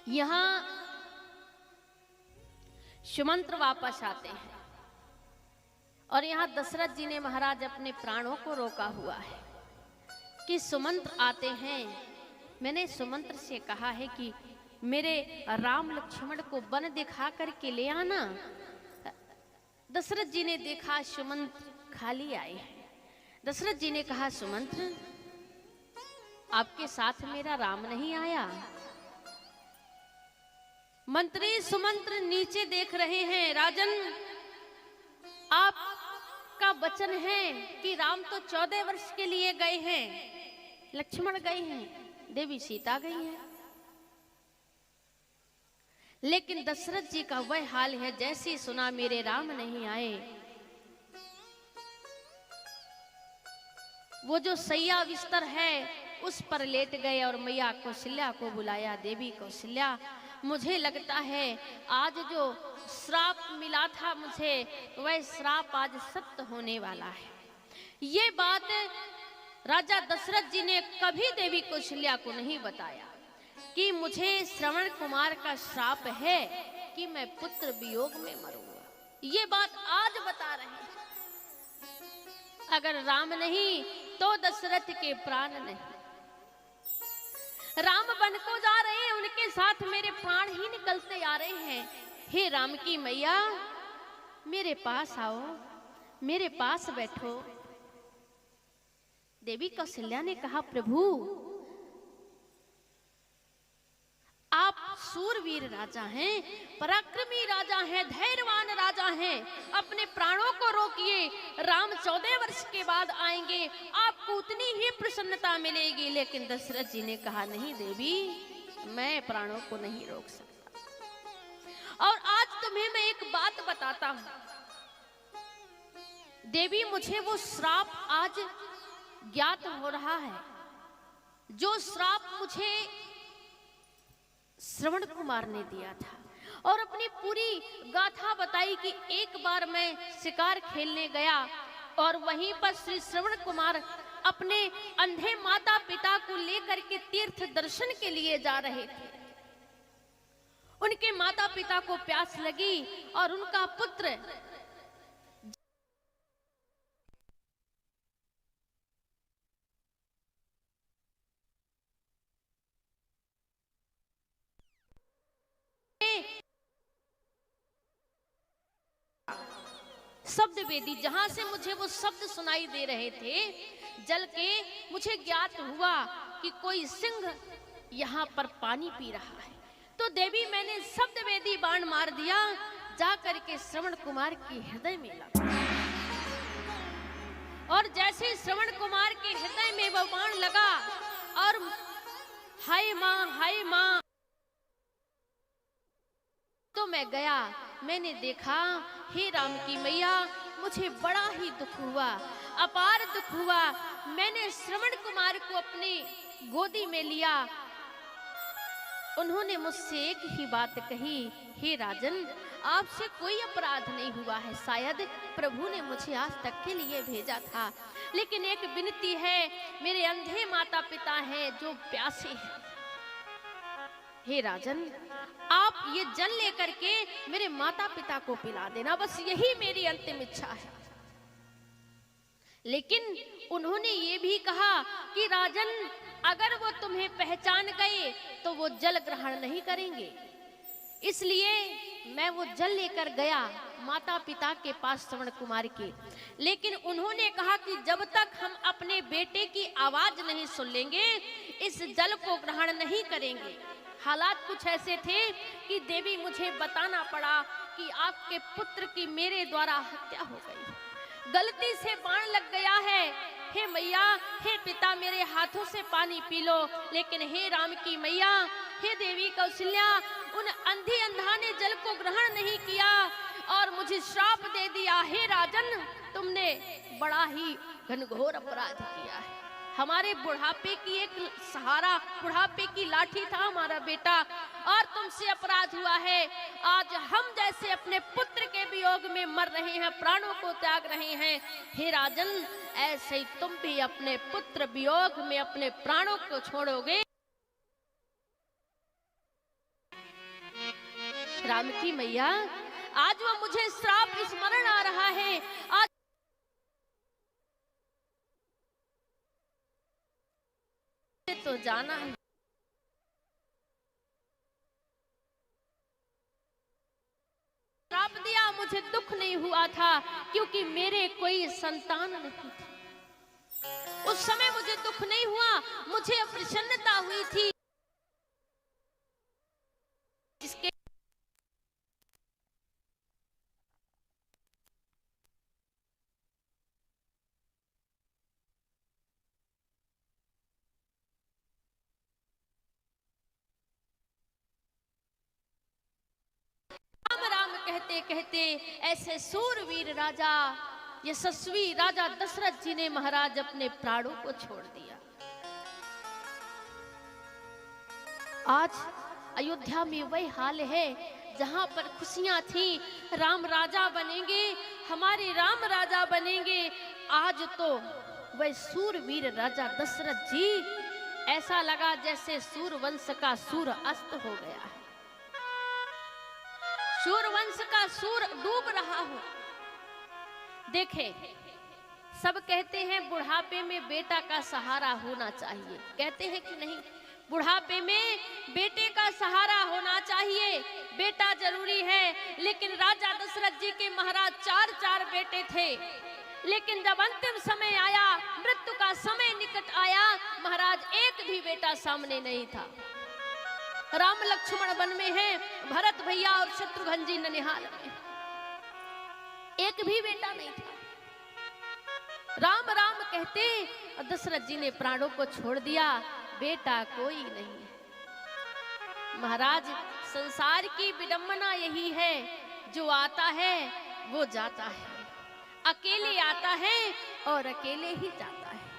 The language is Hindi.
यहां सुमंत्र वापस आते हैं और यहां दशरथ जी ने महाराज अपने प्राणों को रोका हुआ है कि सुमंत्र आते हैं। मैंने सुमंत्र से कहा है कि मेरे राम लक्ष्मण को वन दिखा करके ले आना। दशरथ जी ने देखा सुमंत्र खाली आए हैं। दशरथ जी ने कहा, सुमंत्र आपके साथ मेरा राम नहीं आया? मंत्री सुमंत्र नीचे देख रहे हैं। राजन, आपका वचन है कि राम तो 14 वर्ष के लिए गए हैं, लक्ष्मण गए हैं, देवी सीता गई है, लेकिन दशरथ जी का वह हाल है जैसे सुना मेरे राम नहीं आए, वो जो सैया बिस्तर है उस पर लेट गए और मैया कौशल्या को बुलाया। देवी कौशल्या, मुझे लगता है आज जो श्राप मिला था मुझे, वह श्राप आज सत्य होने वाला है। ये बात राजा दशरथ जी ने कभी देवी कौशल्या को नहीं बताया कि मुझे श्रवण कुमार का श्राप है कि मैं पुत्र वियोग में मरूंगा। ये बात आज बता रहे हैं। अगर राम नहीं तो दशरथ के प्राण नहीं। राम वन को जा रहे हैं, उनके साथ मेरे प्राण ही निकलते आ रहे हैं। हे राम की मैया, मेरे पास आओ, मेरे पास बैठो। देवी कौशल्या ने कहा, प्रभु आप सूरवीर राजा हैं, पराक्रमी राजा हैं, धैर्यवान राजा हैं, अपने प्राणों को रोकिए। राम 14 वर्ष के बाद आएंगे, आपको उतनी ही प्रसन्नता मिलेगी। लेकिन दशरथ जी ने कहा, नहीं देवी, मैं प्राणों को नहीं रोक सकता। और आज तुम्हें मैं एक बात बताता हूं देवी, मुझे वो श्राप आज ज्ञात हो रहा है, जो श्राप मुझे श्रवण कुमार ने दिया था। और अपनी पूरी गाथा बताई कि एक बार मैं शिकार खेलने गया और वहीं पर श्री श्रवण कुमार अपने अंधे माता पिता को लेकर के तीर्थ दर्शन के लिए जा रहे थे। उनके माता पिता को प्यास लगी और उनका पुत्र शब्द वेदी, जहां से मुझे वो शब्द सुनाई दे रहे थे जल के, मुझे ज्ञात हुआ कि कोई सिंह यहाँ पर पानी पी रहा है। तो देवी, मैंने शब्द वेदी बाण मार दिया, जा करके श्रवण कुमार के हृदय में लगा। और जैसे श्रवण कुमार के हृदय में वो बाण लगा और हाय माँ, तो मैं गया, मैंने देखा, हे राम की मैया, मुझे बड़ा ही दुख हुआ, अपार दुख हुआ। मैंने श्रवण कुमार को अपनी गोदी में लिया। उन्होंने मुझसे एक ही बात कही, हे राजन, आपसे कोई अपराध नहीं हुआ है, शायद प्रभु ने मुझे आज तक के लिए भेजा था, लेकिन एक विनती है, मेरे अंधे माता पिता हैं जो प्यासे हैं। हे राजन, आप ये जल लेकर के मेरे माता पिता को पिला देना, बस यही मेरी अंतिम इच्छा है। लेकिन उन्होंने ये भी कहा कि राजन, अगर वो तुम्हें पहचान गए तो वो जल ग्रहण नहीं करेंगे, इसलिए मैं वो जल लेकर गया माता पिता के पास श्रवण कुमार के। लेकिन उन्होंने कहा कि जब तक हम अपने बेटे की आवाज नहीं सुन लेंगे, इस जल को ग्रहण नहीं करेंगे। हालात कुछ ऐसे थे कि देवी, मुझे बताना पड़ा कि आपके पुत्र की मेरे द्वारा हत्या हो गई, गलती से बाण लग गया है। हे मैया, हे पिता, मेरे हाथों से पानी पी लो। लेकिन हे राम की मैया, हे देवी कौशल्या, उन अंधी अंधा ने जल को ग्रहण नहीं किया और मुझे श्राप दे दिया। हे राजन, तुमने बड़ा ही घनघोर अपराध किया है। हमारे बुढ़ापे की एक सहारा, बुढ़ापे की लाठी था हमारा बेटा, और तुमसे अपराध हुआ है। आज हम जैसे अपने पुत्र के वियोग में मर रहे हैं, प्राणों को त्याग रहे हैं, हे राजन, ऐसे ही तुम भी अपने पुत्र वियोग में अपने प्राणों को छोड़ोगे। राम की मैया, आज वो मुझे श्राप स्मरण आ रहा है। आज तो जाना है। श्राप दिया, मुझे दुख नहीं हुआ था क्योंकि मेरे कोई संतान नहीं थी। उस समय मुझे दुख नहीं हुआ, मुझे प्रसन्नता हुई थी। इसके राम राम कहते कहते ऐसे सूरवीर राजा यशस्वी राजा दशरथ जी ने महाराज अपने प्राणों को छोड़ दिया। आज अयोध्या में वही हाल है जहां पर खुशियां थी, राम राजा बनेंगे, हमारे राम राजा बनेंगे। आज तो वह सूरवीर राजा दशरथ जी, ऐसा लगा जैसे सूरवंश का सूर अस्त हो गया है, सूरवंश का सूर डूब रहा हो। देखे, सब कहते हैं बुढ़ापे में बेटा का सहारा होना चाहिए, कहते हैं कि नहीं, बुढ़ापे में बेटे का सहारा होना चाहिए, बेटा जरूरी है। लेकिन राजा दशरथ जी के महाराज चार बेटे थे, लेकिन जब अंतिम समय आया, मृत्यु का समय निकट आया, महाराज एक भी बेटा सामने नहीं था। राम लक्ष्मण वन में हैं, भरत भैया और शत्रुघ्न जी ननिहाल में, एक भी बेटा नहीं था। राम राम कहते दशरथ जी ने प्राणों को छोड़ दिया, बेटा कोई नहीं है। महाराज, संसार की विडंबना यही है, जो आता है वो जाता है, अकेले आता है और अकेले ही जाता है।